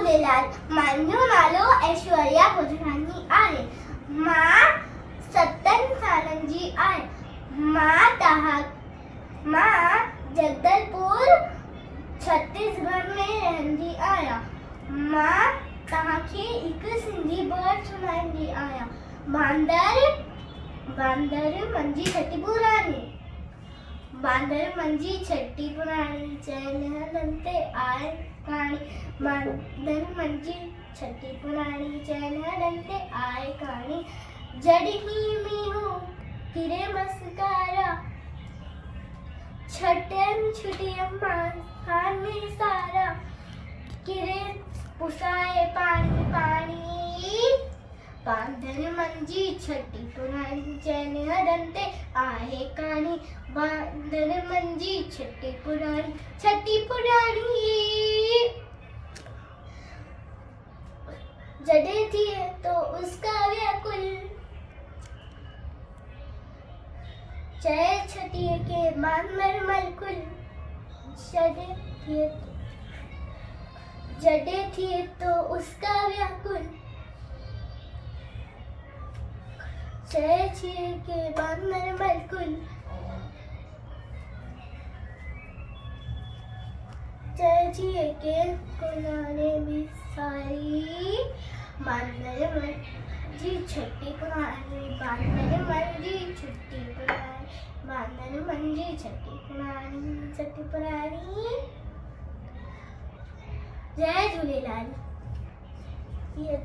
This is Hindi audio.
झूलेलाल। मुंहिंजो नालो ऐश्वर्या गुजरानी आहे। मां 7 सालनि जी आहियां। मां जगदलपुर छत्तीसगढ़ में रहंदी आहियां। मां तव्हांखे हिकु सिंधी ॿोल सुणाईंदी आहियां। बांदर मंजी छटी पुराणी। बांदर मंजी छटी पुराणी, चइनि हथनि ते आहे कहाणी। बांदर मंजी छटी पुराणी, चइनि हथनि ते आहे कहाणी। जॾहिं मींहुं किरे मस्कारा, छटनि छुटियनि मां हाने सारा। किरे पुसाए पाणी पाणी, बांदर मंजी छटी पुराणी, चइनि हथनि ते आहे कहाणी। बांदर मंजी छटी पुराणी, छटी पुराणी। जॾहिं थिए तो उसका व्याकुल, चए छटीअ खे बांदर मलकुल। जॾहिं थिए तो उसका व्याकुल, चए छटीअ खे बांदर मलकुल। चए छटीअ खे कुलाने में सारी, बांदर मंजी छटी पुराणी, बांदर मंजी छटी पुराणी, बांदर मंजी छटी पुराणी, छटी पुराणी। जय झूलेलाल।